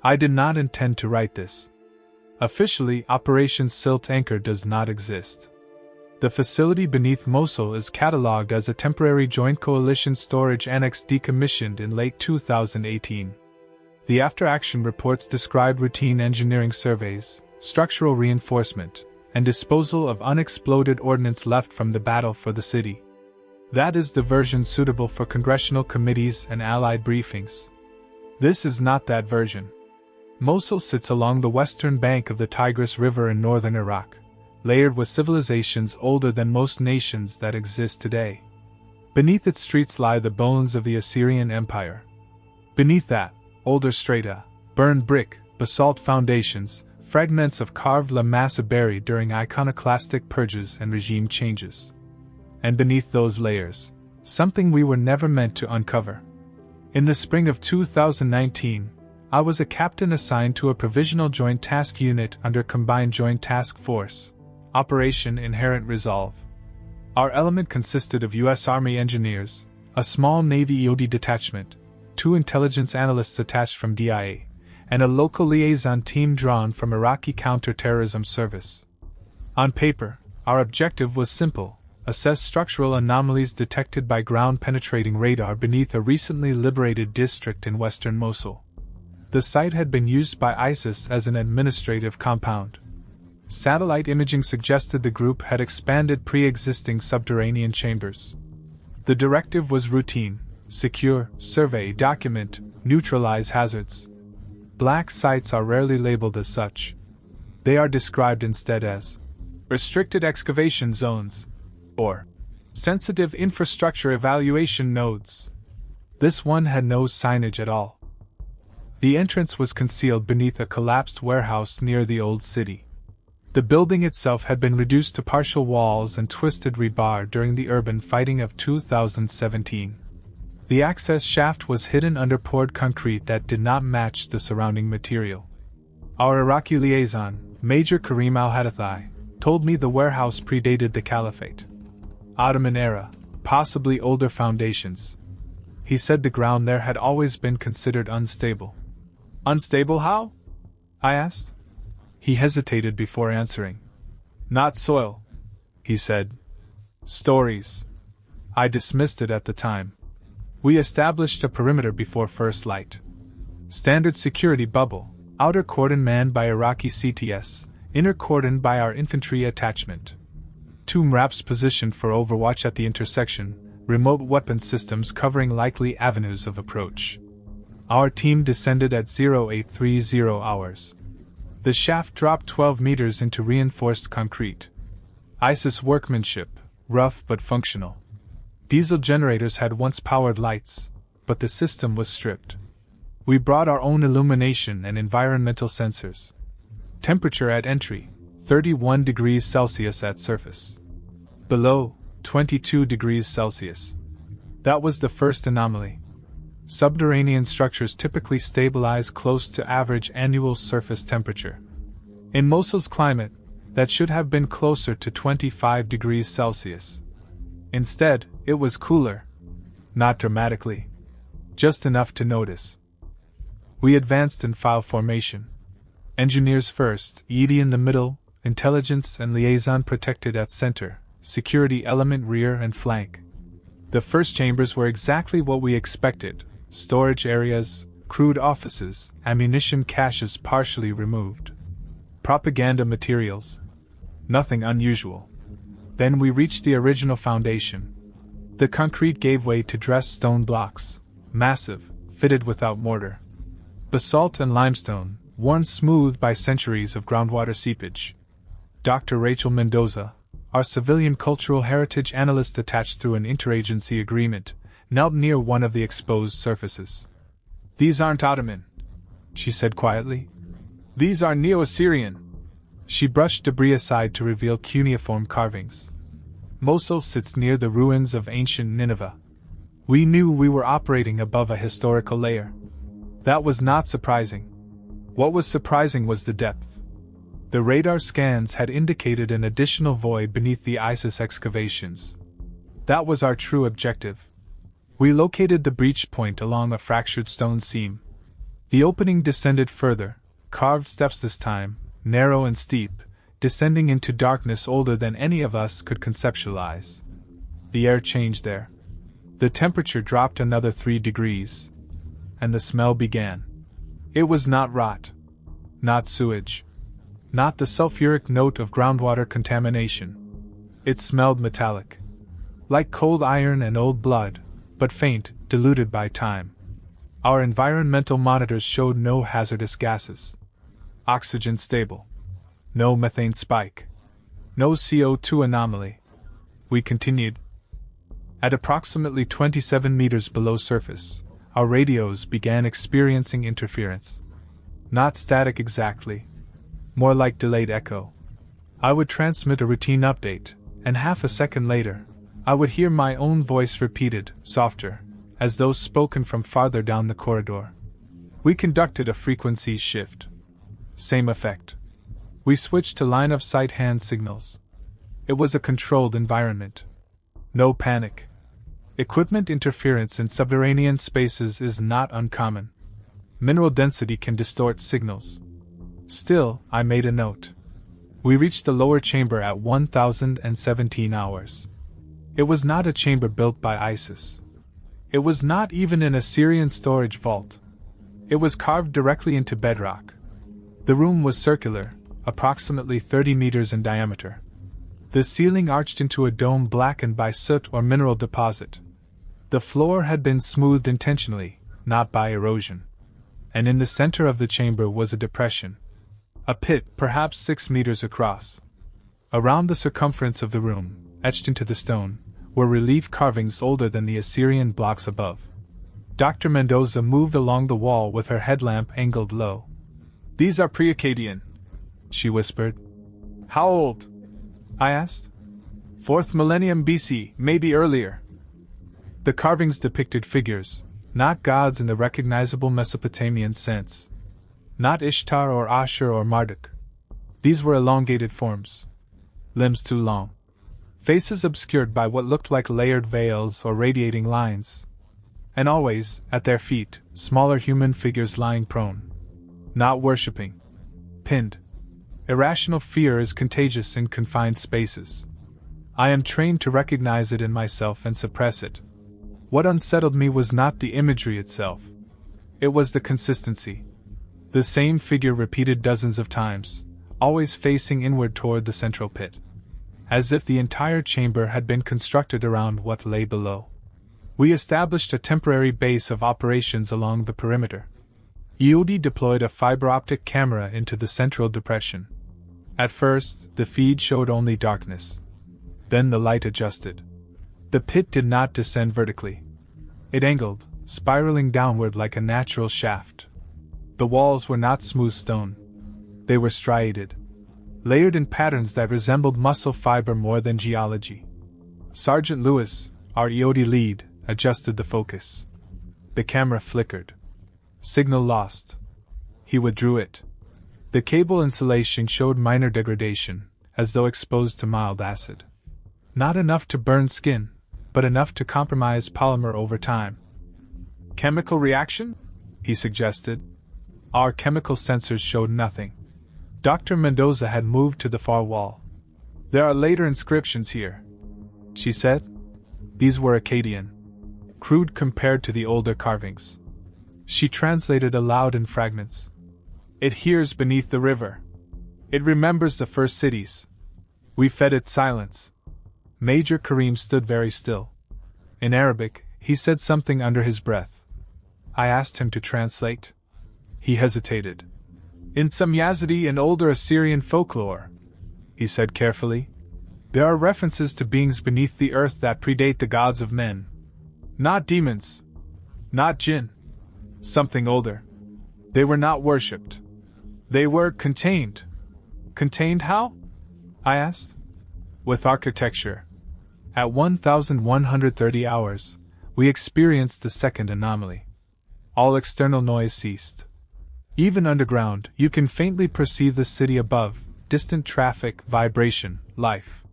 I did not intend to write this. Officially, Operation Silt Anchor does not exist. The facility beneath Mosul is catalogued as a temporary Joint Coalition Storage Annex decommissioned in late 2018. The after-action reports described routine engineering surveys, structural reinforcement, and disposal of unexploded ordnance left from the battle for the city. That is the version suitable for congressional committees and allied briefings. This is not that version. Mosul sits along the western bank of the Tigris River in northern Iraq, layered with civilizations older than most nations that exist today. Beneath its streets lie the bones of the Assyrian Empire. Beneath that, older strata, burned brick, basalt foundations, fragments of carved la masse buried during iconoclastic purges and regime changes. And beneath those layers, something we were never meant to uncover. In the spring of 2019, I was a captain assigned to a Provisional Joint Task Unit under Combined Joint Task Force, Operation Inherent Resolve. Our element consisted of U.S. Army engineers, a small Navy EOD detachment, 2 intelligence analysts attached from DIA, and a local liaison team drawn from Iraqi Counterterrorism Service. On paper, our objective was simple: assess structural anomalies detected by ground-penetrating radar beneath a recently liberated district in western Mosul. The site had been used by ISIS as an administrative compound. Satellite imaging suggested the group had expanded pre-existing subterranean chambers. The directive was routine: secure, survey, document, neutralize hazards. Black sites are rarely labeled as such. They are described instead as restricted excavation zones or sensitive infrastructure evaluation nodes. This one had no signage at all. The entrance was concealed beneath a collapsed warehouse near the old city. The building itself had been reduced to partial walls and twisted rebar during the urban fighting of 2017. The access shaft was hidden under poured concrete that did not match the surrounding material. Our Iraqi liaison, Major Karim al-Hadathi, told me the warehouse predated the Caliphate. Ottoman era, possibly older foundations. He said the ground there had always been considered unstable. Unstable how? I asked. He hesitated before answering. Not soil, he said. Stories. I dismissed it at the time. We established a perimeter before first light. Standard security bubble, outer cordon manned by Iraqi CTS, inner cordon by our infantry attachment. 2 MRAPs positioned for overwatch at the intersection, remote weapon systems covering likely avenues of approach. Our team descended at 0830 hours. The shaft dropped 12 meters into reinforced concrete. ISIS workmanship, rough but functional. Diesel generators had once powered lights, but the system was stripped. We brought our own illumination and environmental sensors. Temperature at entry, 31 degrees Celsius at surface. Below, 22 degrees Celsius. That was the first anomaly. Subterranean structures typically stabilize close to average annual surface temperature. In Mosul's climate, that should have been closer to 25 degrees Celsius. Instead, it was cooler. Not dramatically. Just enough to notice. We advanced in file formation. Engineers first, ED in the middle, intelligence and liaison protected at center, security element rear and flank. The first chambers were exactly what we expected: storage areas, crude offices, ammunition caches partially removed. Propaganda materials. Nothing unusual. Then we reached the original foundation. The concrete gave way to dressed stone blocks, massive, fitted without mortar. Basalt and limestone, worn smooth by centuries of groundwater seepage. Dr. Rachel Mendoza, our civilian cultural heritage analyst attached through an interagency agreement, knelt near one of the exposed surfaces. "These aren't Ottoman," she said quietly. "These are Neo-Assyrian." She brushed debris aside to reveal cuneiform carvings. Mosul sits near the ruins of ancient Nineveh. We knew we were operating above a historical layer. That was not surprising. What was surprising was the depth. The radar scans had indicated an additional void beneath the ISIS excavations. That was our true objective. We located the breach point along a fractured stone seam. The opening descended further, carved steps this time, narrow and steep, descending into darkness older than any of us could conceptualize. The air changed there. The temperature dropped another 3 degrees. And the smell began. It was not rot. Not sewage. Not the sulfuric note of groundwater contamination. It smelled metallic. Like cold iron and old blood, but faint, diluted by time. Our environmental monitors showed no hazardous gases. Oxygen stable. No methane spike. No CO2 anomaly. We continued. At approximately 27 meters below surface, our radios began experiencing interference. Not static exactly. More like delayed echo. I would transmit a routine update, and half a second later, I would hear my own voice repeated, softer, as though spoken from farther down the corridor. We conducted a frequency shift. Same effect. We switched to line-of-sight hand signals. It was a controlled environment. No panic. Equipment interference in subterranean spaces is not uncommon. Mineral density can distort signals. Still, I made a note. We reached the lower chamber at 1017 hours. It was not a chamber built by ISIS. It was not even an Assyrian storage vault. It was carved directly into bedrock. The room was circular, approximately 30 meters in diameter. The ceiling arched into a dome blackened by soot or mineral deposit. The floor had been smoothed intentionally, not by erosion. And in the center of the chamber was a depression. A pit, perhaps 6 meters across. Around the circumference of the room, etched into the stone, were relief carvings older than the Assyrian blocks above. Dr. Mendoza moved along the wall with her headlamp angled low. "These are pre-Akkadian," she whispered. "How old?" I asked. "4th millennium BC, maybe earlier." The carvings depicted figures, not gods in the recognizable Mesopotamian sense. Not Ishtar or Ashur or Marduk. These were elongated forms. Limbs too long. Faces obscured by what looked like layered veils or radiating lines. And always, at their feet, smaller human figures lying prone. Not worshipping. Pinned. Irrational fear is contagious in confined spaces. I am trained to recognize it in myself and suppress it. What unsettled me was not the imagery itself. It was the consistency. The same figure repeated dozens of times, always facing inward toward the central pit. As if the entire chamber had been constructed around what lay below. We established a temporary base of operations along the perimeter. EOD deployed a fiber optic camera into the central depression. At first, the feed showed only darkness. Then the light adjusted. The pit did not descend vertically. It angled, spiraling downward like a natural shaft. The walls were not smooth stone. They were striated, layered in patterns that resembled muscle fiber more than geology. Sergeant Lewis, our EOD lead, adjusted the focus. The camera flickered. Signal lost. He withdrew it. The cable insulation showed minor degradation, as though exposed to mild acid. Not enough to burn skin, but enough to compromise polymer over time. "Chemical reaction?" he suggested. Our chemical sensors showed nothing. Dr. Mendoza had moved to the far wall. "There are later inscriptions here," she said. These were Akkadian. Crude compared to the older carvings. She translated aloud in fragments. "It hears beneath the river. It remembers the first cities. We fed it silence." Major Karim stood very still. In Arabic, he said something under his breath. I asked him to translate. He hesitated. "In some Yazidi and older Assyrian folklore," he said carefully, "there are references to beings beneath the earth that predate the gods of men. Not demons. Not jinn. Something older. They were not worshipped. They were contained." "Contained how?" I asked. "With architecture. At 1130 hours, we experienced the second anomaly. All external noise ceased. Even underground, you can faintly perceive the city above, distant traffic, vibration, life.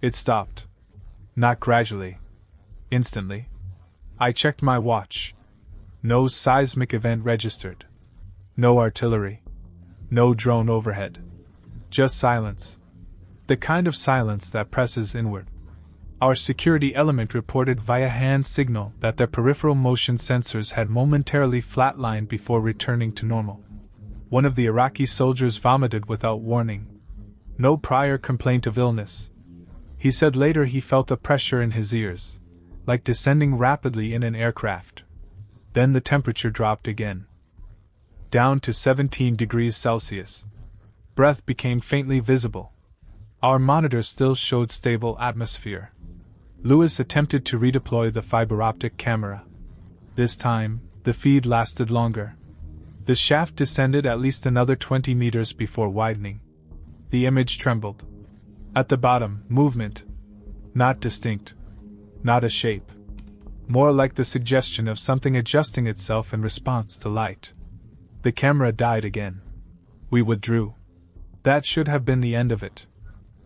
It stopped. Not gradually. Instantly. I checked my watch. No seismic event registered. No artillery. No drone overhead. Just silence. The kind of silence that presses inward. Our security element reported via hand signal that their peripheral motion sensors had momentarily flatlined before returning to normal. One of the Iraqi soldiers vomited without warning. No prior complaint of illness. He said later he felt a pressure in his ears, like descending rapidly in an aircraft. Then the temperature dropped again. Down to 17 degrees Celsius. Breath became faintly visible. Our monitor still showed stable atmosphere. Lewis attempted to redeploy the fiber optic camera. This time, the feed lasted longer. The shaft descended at least another 20 meters before widening. The image trembled. At the bottom, movement. Not distinct. Not a shape. More like the suggestion of something adjusting itself in response to light. The camera died again. We withdrew. That should have been the end of it.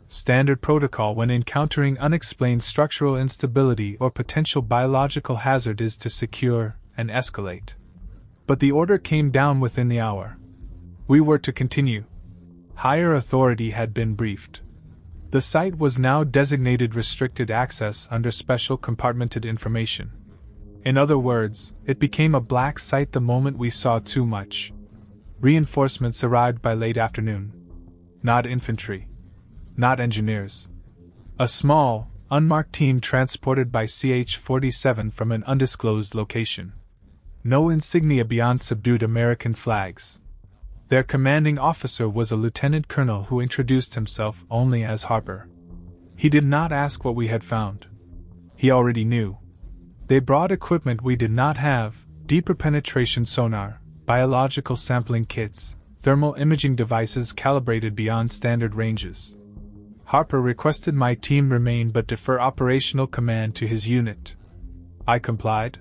Standard protocol when encountering unexplained structural instability or potential biological hazard is to secure and escalate. But the order came down within the hour. We were to continue. Higher authority had been briefed. The site was now designated restricted access under special compartmented information. In other words, it became a black site the moment we saw too much. Reinforcements arrived by late afternoon. Not infantry. Not engineers. A small, unmarked team transported by CH-47 from an undisclosed location. No insignia beyond subdued American flags. Their commanding officer was a lieutenant colonel who introduced himself only as Harper. He did not ask what we had found. He already knew. They brought equipment we did not have: deeper penetration sonar, biological sampling kits, thermal imaging devices calibrated beyond standard ranges. Harper requested my team remain but defer operational command to his unit. I complied.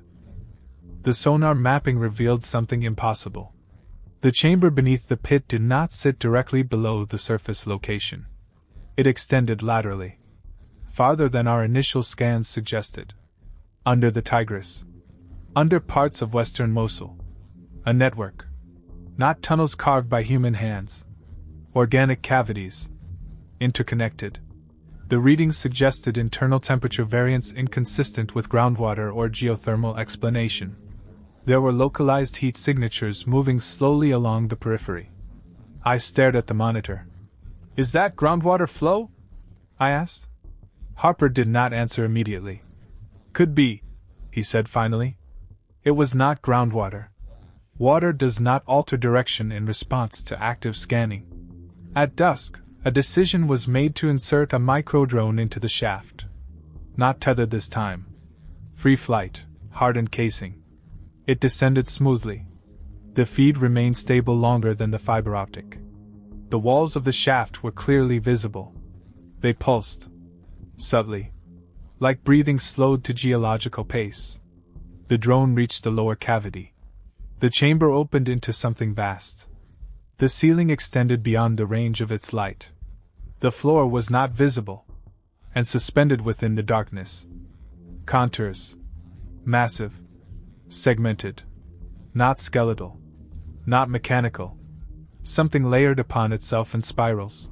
The sonar mapping revealed something impossible. The chamber beneath the pit did not sit directly below the surface location. It extended laterally, farther than our initial scans suggested. Under the Tigris. Under parts of western Mosul. A network. Not tunnels carved by human hands. Organic cavities. Interconnected. The readings suggested internal temperature variance inconsistent with groundwater or geothermal explanation. There were localized heat signatures moving slowly along the periphery. I stared at the monitor. "Is that groundwater flow?" I asked. Harper did not answer immediately. "Could be," he said finally. "It was not groundwater. Water does not alter direction in response to active scanning." At dusk, a decision was made to insert a microdrone into the shaft. Not tethered this time. Free flight, hardened casing. It descended smoothly. The feed remained stable longer than the fiber optic. The walls of the shaft were clearly visible. They pulsed. Subtly. Like breathing slowed to geological pace. The drone reached the lower cavity. The chamber opened into something vast. The ceiling extended beyond the range of its light. The floor was not visible, and suspended within the darkness. Contours. Massive. Segmented. Not skeletal. Not mechanical. Something layered upon itself in spirals.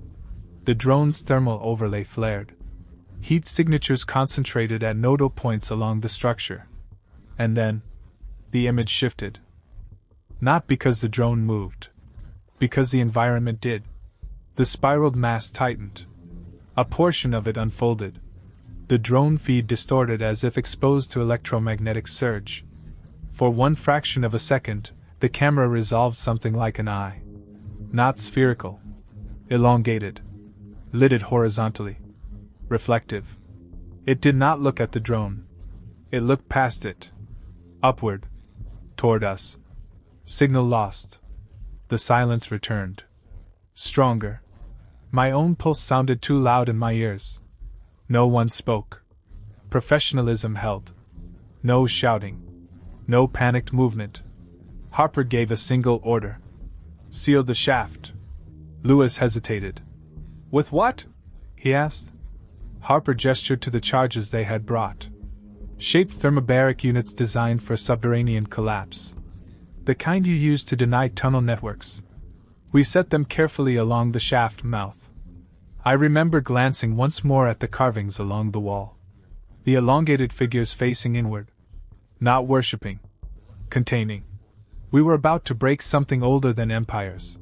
The drone's thermal overlay flared. Heat signatures concentrated at nodal points along the structure. And then, the image shifted. Not because the drone moved. Because the environment did. The spiraled mass tightened. A portion of it unfolded. The drone feed distorted as if exposed to electromagnetic surge. For one fraction of a second, the camera resolved something like an eye. Not spherical. Elongated. Lidded horizontally. Reflective. It did not look at the drone. It looked past it. Upward. Toward us. Signal lost. The silence returned. Stronger. My own pulse sounded too loud in my ears. No one spoke. Professionalism held. No shouting. No panicked movement. Harper gave a single order. "Seal the shaft." Lewis hesitated. "With what?" he asked. Harper gestured to the charges they had brought. Shaped thermobaric units designed for subterranean collapse. the kind you use to deny tunnel networks. We set them carefully along the shaft mouth. I remember glancing once more at the carvings along the wall. The elongated figures facing inward. Not worshipping. Containing. We were about to break something older than empires.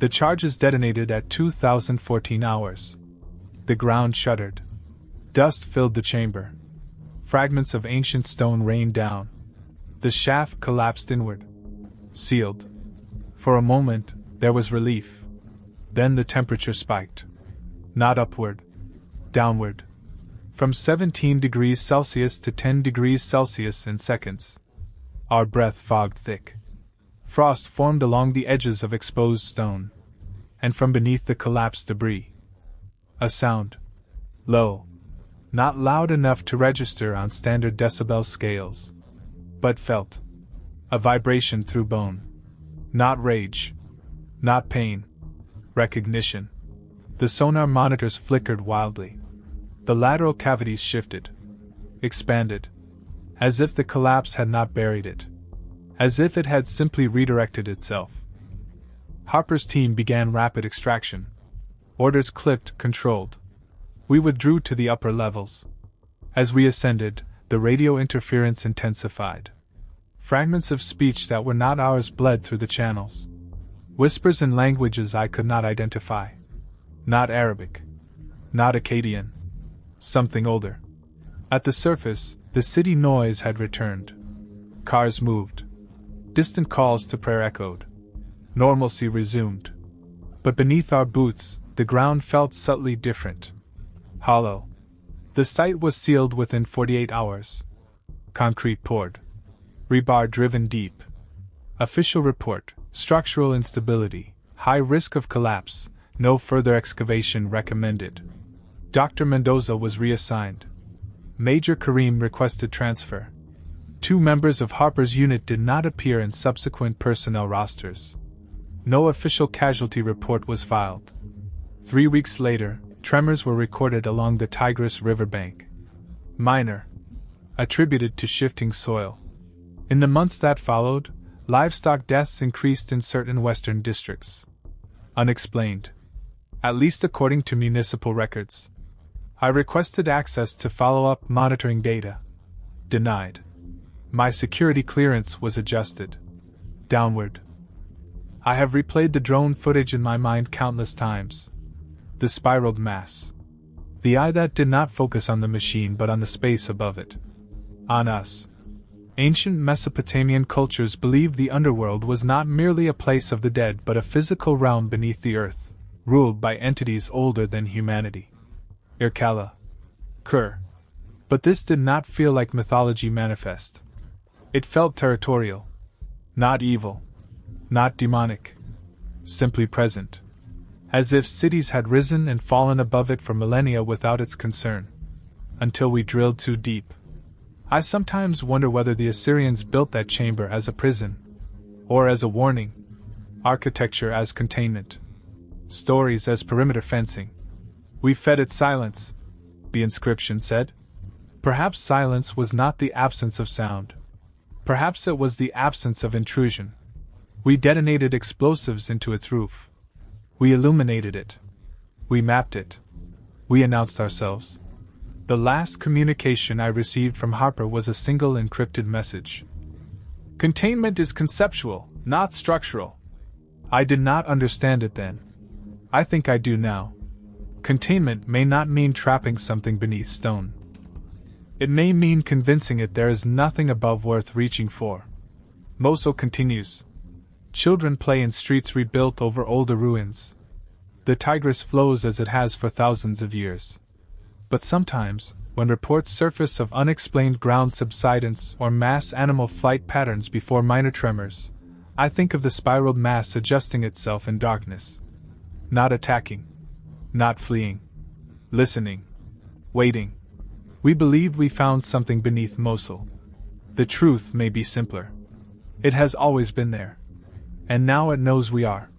The charges detonated at 2014 hours. The ground shuddered. Dust filled the chamber. Fragments of ancient stone rained down. The shaft collapsed inward. Sealed. For a moment, there was relief. Then the temperature spiked. Not upward. Downward. From 17 degrees Celsius to 10 degrees Celsius in seconds. Our breath fogged thick. Frost formed along the edges of exposed stone. And from beneath the collapsed debris. A sound. Low. Not loud enough to register on standard decibel scales. But felt. A vibration through bone. Not rage. Not pain. Recognition. The sonar monitors flickered wildly. The lateral cavities shifted. Expanded. As if the collapse had not buried it. As if it had simply redirected itself. Harper's team began rapid extraction. Orders clipped, controlled. We withdrew to the upper levels. As we ascended, the radio interference intensified. Fragments of speech that were not ours bled through the channels. Whispers in languages I could not identify. Not Arabic. Not Akkadian. Something older. At the surface, the city noise had returned. Cars moved. Distant calls to prayer echoed. Normalcy resumed. But beneath our boots, the ground felt subtly different. Hollow. The site was sealed within 48 hours. Concrete poured. Rebar driven deep. Official report, structural instability, high risk of collapse, no further excavation recommended. Dr. Mendoza was reassigned. Major Karim requested transfer. 2 members of Harper's unit did not appear in subsequent personnel rosters. No official casualty report was filed. 3 weeks later, tremors were recorded along the Tigris River bank. Minor. Attributed to shifting soil. In the months that followed, livestock deaths increased in certain western districts. Unexplained. At least according to municipal records. I requested access to follow-up monitoring data. Denied. My security clearance was adjusted. Downward. I have replayed the drone footage in my mind countless times. The spiraled mass. The eye that did not focus on the machine but on the space above it. On us. Ancient Mesopotamian cultures believed the underworld was not merely a place of the dead but a physical realm beneath the earth, ruled by entities older than humanity. Irkalla. Kur. But this did not feel like mythology manifest. It felt territorial. Not evil. Not demonic. Simply present. As if cities had risen and fallen above it for millennia without its concern. Until we drilled too deep. I sometimes wonder whether the Assyrians built that chamber as a prison. Or as a warning. Architecture as containment. Stories as perimeter fencing. We fed it silence, the inscription said. Perhaps silence was not the absence of sound. Perhaps it was the absence of intrusion. We detonated explosives into its roof. We illuminated it. We mapped it. We announced ourselves. The last communication I received from Harper was a single encrypted message. Containment is conceptual, not structural. I did not understand it then. I think I do now. Containment may not mean trapping something beneath stone. It may mean convincing it there is nothing above worth reaching for. Mosul continues. Children play in streets rebuilt over older ruins. The Tigris flows as it has for thousands of years. But sometimes, when reports surface of unexplained ground subsidence or mass animal flight patterns before minor tremors, I think of the spiraled mass adjusting itself in darkness. Not attacking. Not fleeing. Listening. Waiting. We believe we found something beneath Mosul. The truth may be simpler. It has always been there. And now it knows we are.